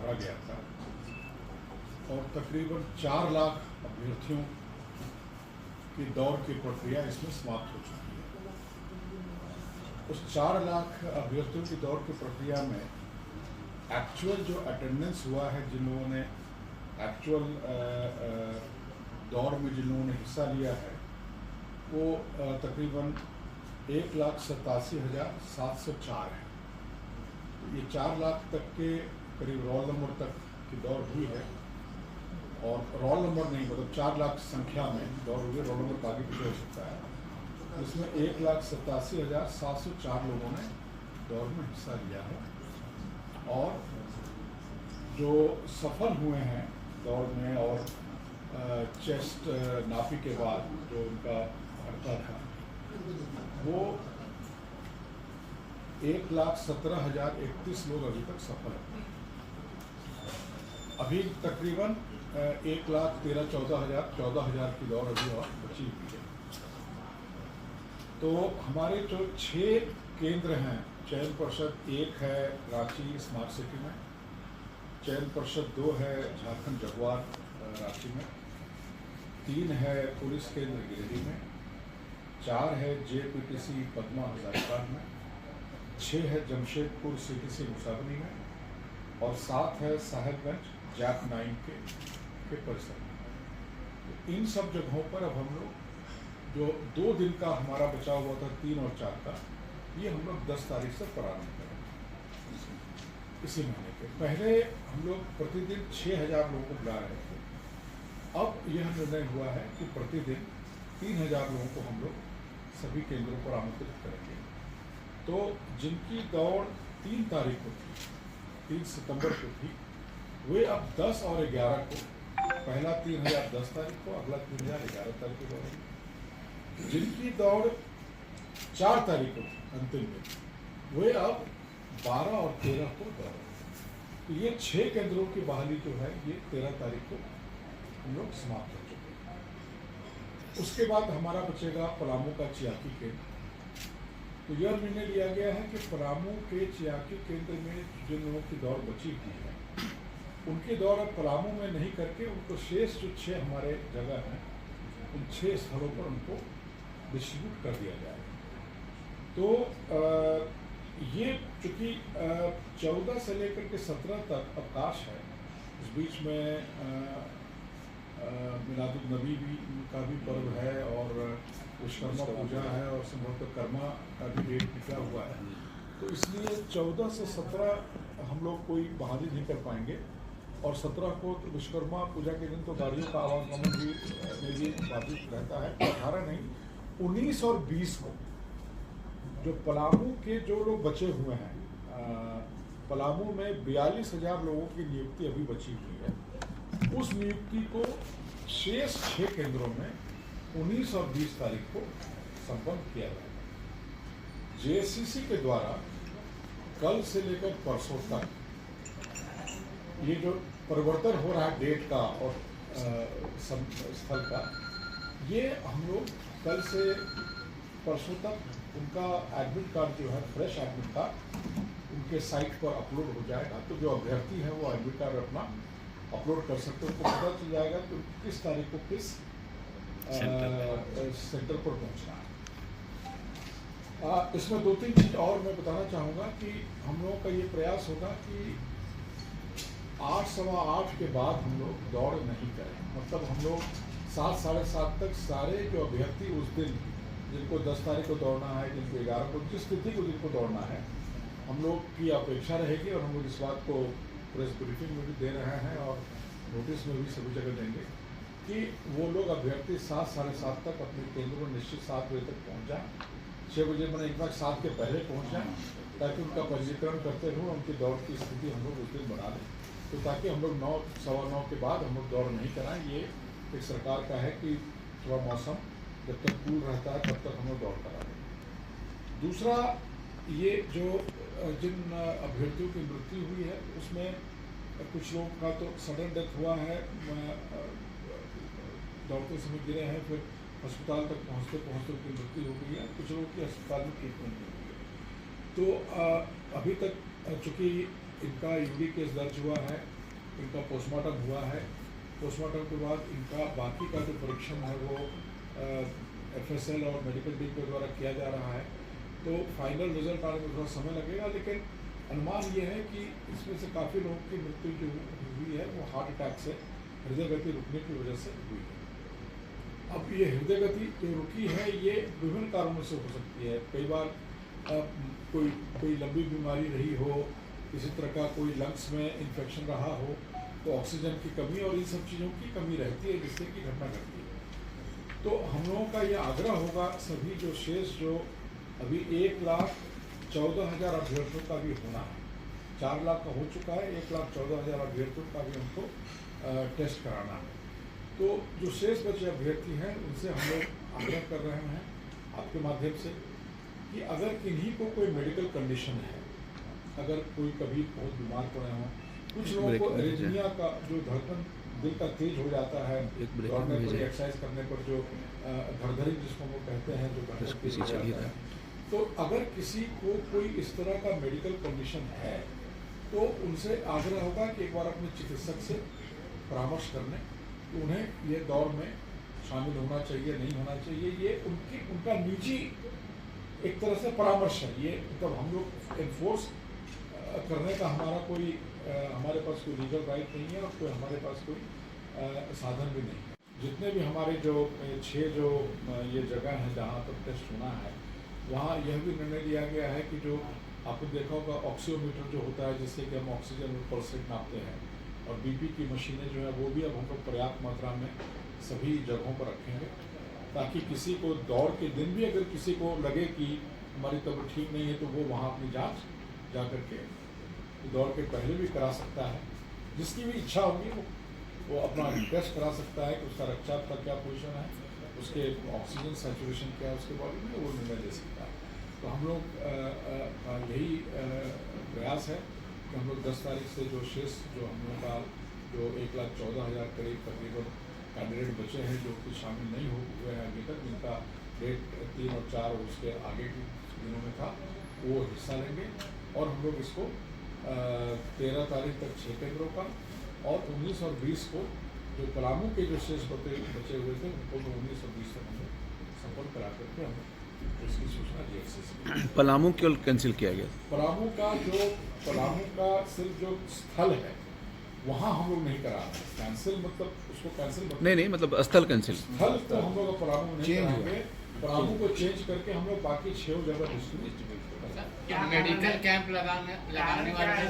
भरा गया था और तकरीबन 4 लाख अभ्यर्थियों की दौड़ की प्रक्रिया इसमें समाप्त हो चुकी है। उस 4 लाख अभ्यर्थियों की दौड़ की प्रक्रिया में एक्चुअल जो अटेंडेंस हुआ है, जिन लोगों ने एक्चुअल दौड़ में जिन लोगों ने हिस्सा लिया है, वो तकरीबन 1,87,704 है। ये 4 लाख तक के करीब रोल नंबर तक की दौड़ हुई है, और रोल नंबर नहीं, मतलब 4 लाख संख्या में दौड़ हुई है। रोल नंबर का आगे पीछे हो सकता है। इसमें 1,87,704 लोगों ने दौड़ में हिस्सा लिया है, और जो सफल हुए हैं दौड़ में और चेस्ट नापी के बाद जो उनका भरता था, वो 1,17,031 लोग अभी तक सफल हैं। अभी तकरीबन 1,13,14,000 की दौड़ अभी और बची हुई है। तो हमारे जो 6 केंद्र हैं, चयन परिषद 1 है रांची स्मार्ट सिटी में, चयन परिषद 2 है झारखंड जगुआर रांची में, 3 है पुलिस केंद्र गिरिडीह में, 4 है JPTC पद्मा हजारीबाग में, 6 है जमशेदपुर CTC मुसाबनी में, और 7 है साहेबगंज जैप 9 के परिसर में। तो इन सब जगहों पर अब हम लोग जो 2 दिन का हमारा बचा हुआ था, 3 और 4 का, ये हम लोग 10 तारीख से प्रारंभ करेंगे। इसी महीने के पहले हम लोग प्रतिदिन 6,000 लोगों को बुला रहे थे। अब यह निर्णय हुआ है कि प्रतिदिन 3,000 लोगों को हम लोग सभी केंद्रों पर आमंत्रित करेंगे। तो जिनकी दौड़ 3 तारीख को थी, 3 सितंबर को थी, वे अब 10 और 11 को, पहला 3,000 10 तारीख को, अगला 3,000 11 तारीख को दौड़ेंगे। जिनकी दौड़ 4 तारीख को थी अंतिम दिन, वे अब 12 और 13 को दौड़ेंगे। तो ये 6 केंद्रों की बहाली जो है, ये 13 तारीख को हम लोग समाप्त हो चुके हैं। उसके बाद हमारा बचेगा पलामू का चियाकी केंद्र। तो यह निर्णय लिया गया है कि पलामू के चियाकी केंद्र में जिन लोगों की दौड़ बची हुई है, उनकी दौड़ अब पलामू में नहीं करके उनको शेष जो 6 हमारे जगह हैं, उन 6 स्थलों पर उनको डिस्ट्रीब्यूट कर दिया जाएगा। तो ये चूँकि 14 से लेकर के 17 तक अवकाश है, इस बीच में मिलादुन्नबी का भी पर्व है, और विश्वकर्मा पूजा है, और संभवतः कर्मा का भी डेट निकला हुआ है। तो इसलिए 14 से 17 हम लोग कोई बहाली नहीं कर पाएंगे, और 17 को तो विश्वकर्मा पूजा के दिन तो गाड़ियों का आवागमन भी बाधित रहता है। 18 नहीं, 19 और 20 को जो पलामू के जो लोग बचे हुए हैं, पलामू में 42,000 लोगों की नियुक्ति अभी बची हुई है। उस नियुक्ति को शेष 6 केंद्रों में 19 और 20 तारीख को संपन्न किया जाएगा। JSCC के द्वारा कल से लेकर परसों तक ये जो परिवर्तन हो रहा है डेट का और स्थल का, ये हम लोग कल से परसों तक उनका एडमिट कार्ड जो है, फ्रेश एडमिट कार्ड उनके साइट पर अपलोड हो जाएगा। तो जो अभ्यर्थी है वो एडमिट कार्ड अपना अपलोड कर सकते हैं, उनको पता चल जाएगा कि किस तारीख को किस सेंटर पर पहुंचना है। इसमें 2-3 चीज़ और मैं बताना चाहूँगा कि हम लोगों का ये प्रयास होगा कि 8, सवा 8 के बाद हम लोग दौड़ नहीं करें। मतलब हम लोग 7, साढ़े 7 तक सारे जो अभ्यर्थी उस दिन, जिनको 10 तारीख को दौड़ना है, जिनको 11 को, जिस तिथि को जिनको दौड़ना है, हम लोग की अपेक्षा रहेगी, और हम लोग इस बात को प्रेस ब्रीफिंग में भी दे रहे हैं और नोटिस में भी सभी जगह देंगे कि वो लोग अभ्यर्थी 7, साढ़े 7 तक अपने केंद्र में निश्चित 7 बजे तक पहुँच जाएँ। 6 बजे मैंने एक बार 7 के पहले पहुँच जाएँ, ताकि उनका पंजीकरण करते हुए उनकी दौड़ की स्थिति हम लोग उस दिन बना लें। तो ताकि हम लोग 9, सवा 9 के बाद हम लोग दौड़ नहीं कराएं। ये एक सरकार का है कि थोड़ा मौसम जब तक कूल रहता है तब तक हम लोग दौड़ करा दें। दूसरा, ये जो जिन अभ्यर्थियों की मृत्यु हुई है, उसमें कुछ लोगों का तो सडन डेथ हुआ है, दौड़ते समय गिरे हैं, फिर अस्पताल तक पहुंचते पहुंचते उनकी मृत्यु हो गई है। कुछ लोगों की अस्पताल में ट्रीटमेंट हो गई है। तो अभी तक चूँकि इनका यूडी केस दर्ज हुआ है, इनका पोस्टमार्टम हुआ है। पोस्टमार्टम के बाद इनका बाकी का जो परीक्षण है वो FSL और मेडिकल टीम के द्वारा किया जा रहा है। तो फाइनल रिजल्ट आने में थोड़ा समय लगेगा, लेकिन अनुमान ये है कि इसमें से काफ़ी लोगों की मृत्यु जो हुई है वो हार्ट अटैक से, हृदय गति रुकने की वजह से हुई है। अब ये हृदय गति जो रुकी है ये विभिन्न कारणों से हो सकती है। कई बार कोई लंबी बीमारी रही हो, किसी तरह का कोई लंग्स में इन्फेक्शन रहा हो, तो ऑक्सीजन की कमी और इन सब चीज़ों की कमी रहती है जिससे कि घटना घटती है। तो हम लोगों का ये आग्रह होगा सभी जो शेष जो अभी 1,14,000 अभ्यर्थियों का भी होना है, 4 लाख का हो चुका है, 1,14,000 अभ्यर्थियों का भी हमको टेस्ट कराना है। तो जो शेष बचे अभ्यर्थी हैं उनसे हम लोग आग्रह कर रहे हैं आपके माध्यम से कि अगर किन्हीं को कोई मेडिकल कंडीशन है, अगर कोई कभी बहुत बीमार पड़े हों, कुछ लोगों को एरिथमिया का जो धड़कन दिल का तेज हो जाता है दौड़ने पर, एक्सरसाइज करने पर, जो धड़धड़ी जिसको हम कहते हैं, जो धड़कन तेज हो जाता है। तो अगर किसी को कोई इस तरह का मेडिकल कंडीशन है तो उनसे आग्रह होगा कि एक बार अपने चिकित्सक से परामर्श कर लें कि उन्हें ये दौड़ में शामिल होना चाहिए, नहीं होना चाहिए। ये उनका निजी एक तरह से परामर्श है। ये मतलब हम लोग एनफोर्स करने का हमारे पास कोई लीगल राइट नहीं है और कोई हमारे पास कोई साधन भी नहीं है। जितने भी हमारे जो 6 जो ये जगह हैं जहाँ पर टेस्ट होना है, वहाँ यह भी निर्णय लिया गया है कि जो आपने देखा होगा ऑक्सीमीटर जो होता है जिससे कि हम ऑक्सीजन और पल्स रेट नापते हैं, और BP की मशीनें जो है वो भी अब हम लोग पर्याप्त मात्रा में सभी जगहों पर रखेंगे, ताकि किसी को दौड़ के दिन भी अगर किसी को लगे कि हमारी तबीयत ठीक नहीं है तो वो वहाँ अपनी जांच जा करके दौड़ के पहले भी करा सकता है। जिसकी भी इच्छा होगी वो अपना टेस्ट करा सकता है कि उसका रक्तचाप का क्या पोजीशन है, उसके ऑक्सीजन सैचुरेशन क्या है उसके बॉडी में, वो निर्णय ले सकता है। तो हम लोग यही प्रयास है कि हम लोग 10 तारीख से जो शेष जो हम लोग का जो 1,14,000 करीब तकरीबन कैंडिडेट बचे हैं जो कि शामिल नहीं हुए हैं अभी तक, जिनका डेट 3 और 4 और उसके आगे के दिनों में था, वो हिस्सा लेंगे। और हम लोग इसको 13 तारीख तक 6 केंद्रों का और 19 और 20 को जो पलामू के जो शेष बचे हुए थे उनको तो 19 और 20 तक हम संपर्क करा करके हम उसकी सूचना DHC। पलामू क्यों कैंसिल किया गया? पलामू का सिर्फ जो स्थल है वहाँ हम लोग नहीं करा रहे। कैंसिल मतलब उसको कैंसिल मतलब नहीं मतलब स्थल कैंसिल, स्थल तो हम लोग पलामू नहीं कराएंगे। पलामू को चेंज करके हम लोग बाकी 6 जगह डिस्ट्रीब्यूट मेडिकल कैंप लगाने वाले